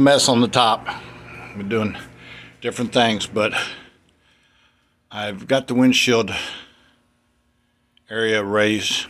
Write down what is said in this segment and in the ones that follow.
Mess on the top. We're doing different things, but I've got the windshield area raised.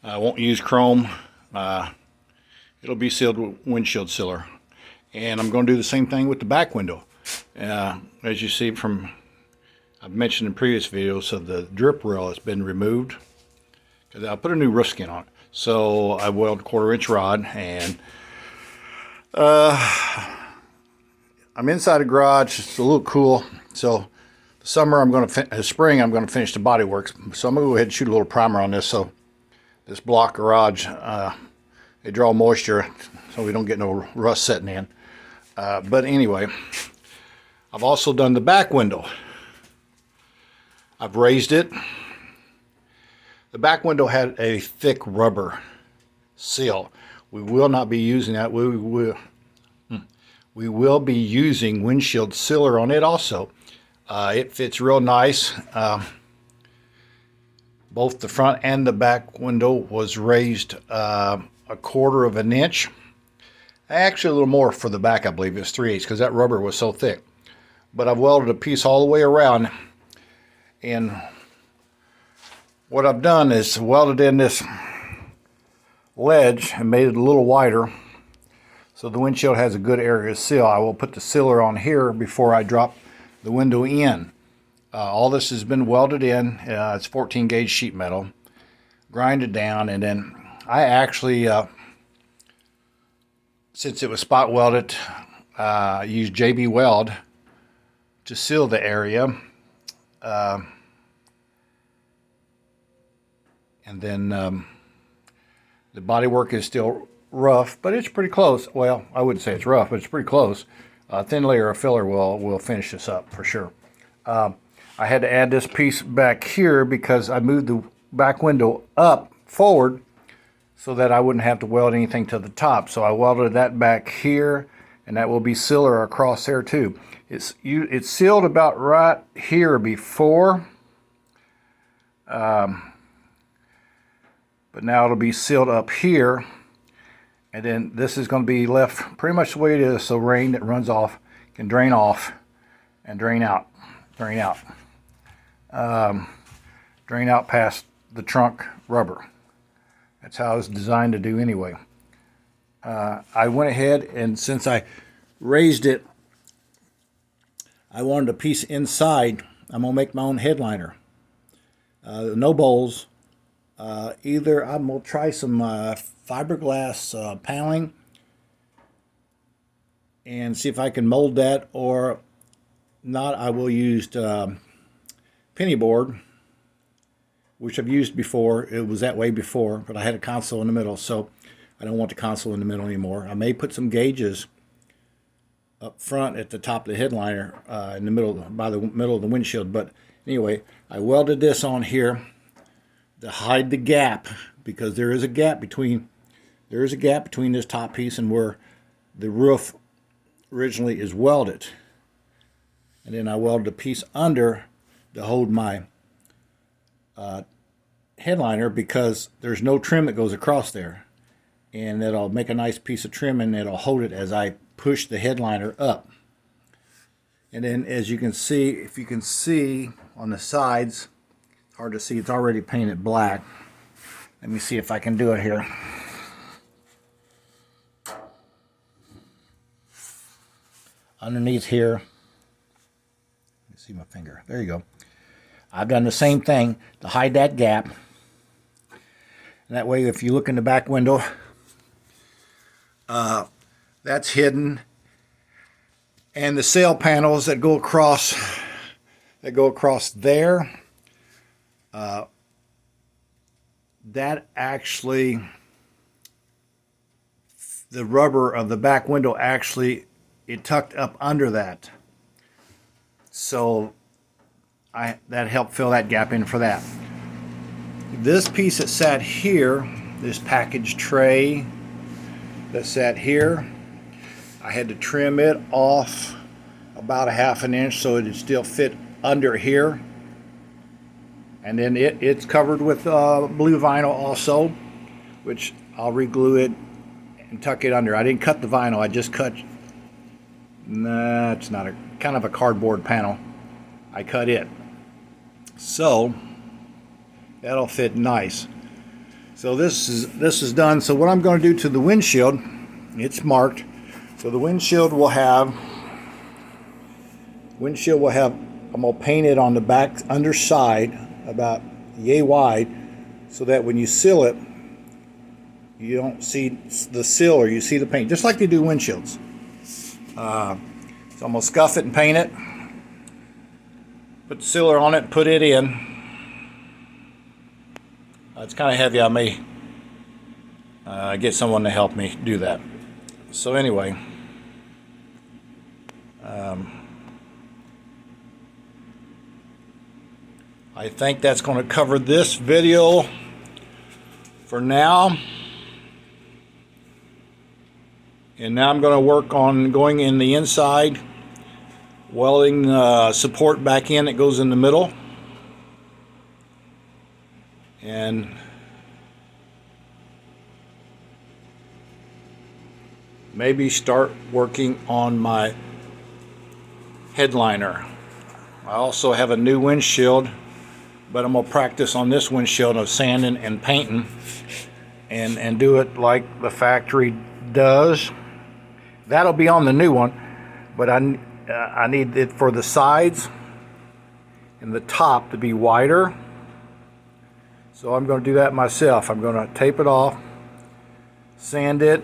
I won't use chrome. It'll be sealed with windshield sealer. And I'm going to do the same thing with the back window. As you see from, I've mentioned in previous videos, so the drip rail has been removed because I put a new roof skin on it. So I welded 1/4-inch rod, and I'm inside a garage. It's a little cool. So the summer spring I'm going to finish the body works. So I'm going to go ahead and shoot a little primer on this. So this block garage, they draw moisture so we don't get no rust setting in. But anyway, I've also done the back window. I've raised it. The back window had a thick rubber seal. We will not be using that. We will be using windshield sealer on it also. It fits real nice. Both the front and the back window was raised 1/4 of an inch. Actually, a little more for the back, I believe. It's 3/8 because that rubber was so thick. But I've welded a piece all the way around, and what I've done is welded in this ledge and made it a little wider so the windshield has a good area to seal. I will put the sealer on here before I drop the window in. All this has been welded in. It's 14 gauge sheet metal, grinded down, and then I actually, since it was spot welded, used JB Weld to seal the area. And then the body work is still rough, but it's pretty close. Well, I wouldn't say it's rough, but it's pretty close. A thin layer of filler will finish this up for sure. I had to add this piece back here because I moved the back window up forward so that I wouldn't have to weld anything to the top. So I welded that back here, and that will be sealer across there too. It's sealed about right here before. But now it'll be sealed up here, and then this is going to be left pretty much the way it is, so rain that runs off can drain off and drain out past the trunk rubber. That's how it's designed to do anyway. I went ahead, and since I raised it, I wanted a piece inside. I'm going to make my own headliner. No bowls. Either I'm going to try some fiberglass paneling and see if I can mold that, or not. I will use penny board, which I've used before. It was that way before, but I had a console in the middle, so I don't want the console in the middle anymore. I may put some gauges up front at the top of the headliner in the middle, by the middle of the windshield. But anyway, I welded this on here to hide the gap, because there is a gap between this top piece and where the roof originally is welded. And then I welded a piece under to hold my headliner, because there's no trim that goes across there, and that'll make a nice piece of trim, and it'll hold it as I push the headliner up. And then, as you can see, if you can see on the sides, hard to see, it's already painted black. Let me see if I can do it here. Underneath here, let me see my finger. There you go. I've done the same thing to hide that gap. And that way, if you look in the back window, that's hidden. And the sail panels that go across there, that actually, the rubber of the back window actually, it tucked up under that. So that helped fill that gap in for that. This piece that sat here, this package tray that sat here, I had to trim it off about 1/2 inch so it would still fit under here. And then it's covered with blue vinyl also, which I'll reglue it and tuck it under. I didn't cut the vinyl, I just cut, nah, it's not a, kind of a cardboard panel. I cut it. So that'll fit nice. So this is done. So what I'm going to do to the windshield, it's marked. So the windshield will have, I'm going to paint it on the back underside about yay wide, so that when you seal it, you don't see the seal, or you see the paint, just like they do windshields. So I'm going to scuff it and paint it, put the sealer on it, put it in. It's kind of heavy. I may get someone to help me do that. So anyway, I think that's going to cover this video for now. And now I'm going to work on going in the inside, welding support back in that goes in the middle, and maybe start working on my headliner. I also have a new windshield, but I'm going to practice on this windshield of sanding and painting and do it like the factory does. That'll be on the new one, but I need it for the sides and the top to be wider. So I'm going to do that myself. I'm going to tape it off, sand it.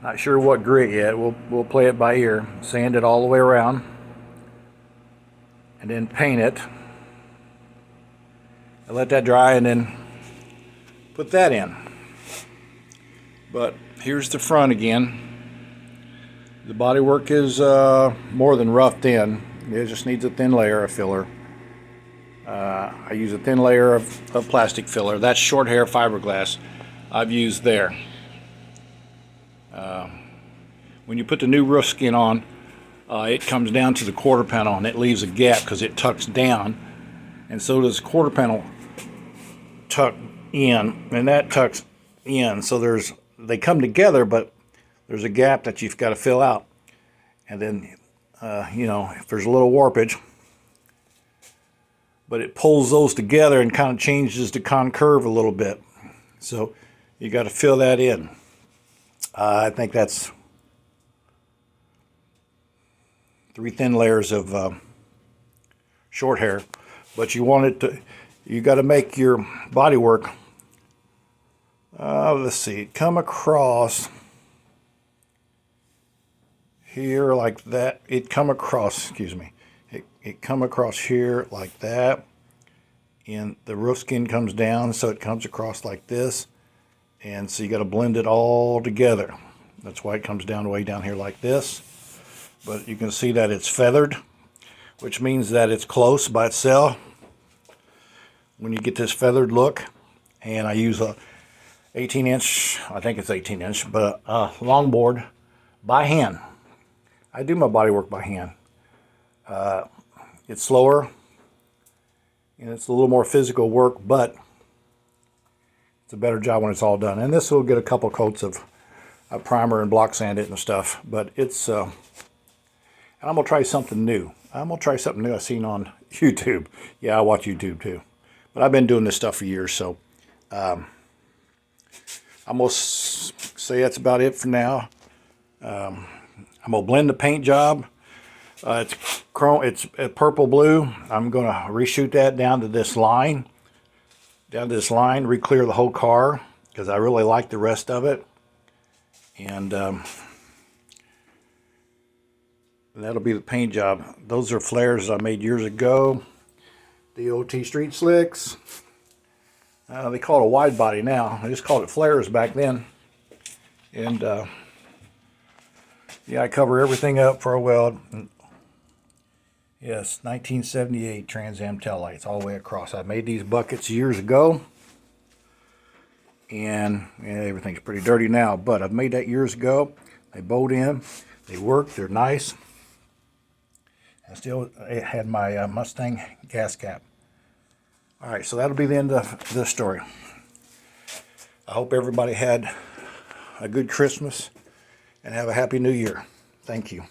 Not sure what grit yet. We'll play it by ear. Sand it all the way around, and then paint it. And let that dry, and then put that in. But here's the front again. The bodywork is more than roughed in. It just needs a thin layer of filler. I use a thin layer of plastic filler. That's short hair fiberglass I've used there. When you put the new roof skin on, it comes down to the quarter panel, and it leaves a gap because it tucks down, and so does the quarter panel tuck in, and that tucks in. So they come together, but there's a gap that you've got to fill out. And then if there's a little warpage, but it pulls those together and kind of changes the concurve a little bit. So you got to fill that in. I think that's 3 thin layers of short hair, but you got to make your bodywork, let's see, come across here like that. It come across here like that, and the roof skin comes down, so it comes across like this, and so you got to blend it all together. That's why it comes down way down here like this. But you can see that it's feathered, which means that it's close by itself when you get this feathered look. And I use a 18-inch, I think it's 18-inch, but a longboard by hand. I do my bodywork by hand. It's slower, and it's a little more physical work, but it's a better job when it's all done. And this will get a couple coats of primer and block sand it and stuff, but it's and I'm gonna try something new. I've seen on YouTube. Yeah, I watch YouTube too, but I've been doing this stuff for years, so I'm gonna say that's about it for now. I'm gonna blend the paint job. It's chrome. It's purple blue. I'm gonna reshoot that down to this line. Re-clear the whole car because I really like the rest of it. And that'll be the paint job. Those are flares I made years ago. DOT Street Slicks. They call it a wide body now. I just called it flares back then. And yeah, I cover everything up for a weld. Yes, 1978 Trans Am tail lights all the way across. I made these buckets years ago. And everything's pretty dirty now, but I've made that years ago. They bowed in, they work, they're nice. I still had my Mustang gas cap. All right, so that'll be the end of this story. I hope everybody had a good Christmas and have a happy new year. Thank you.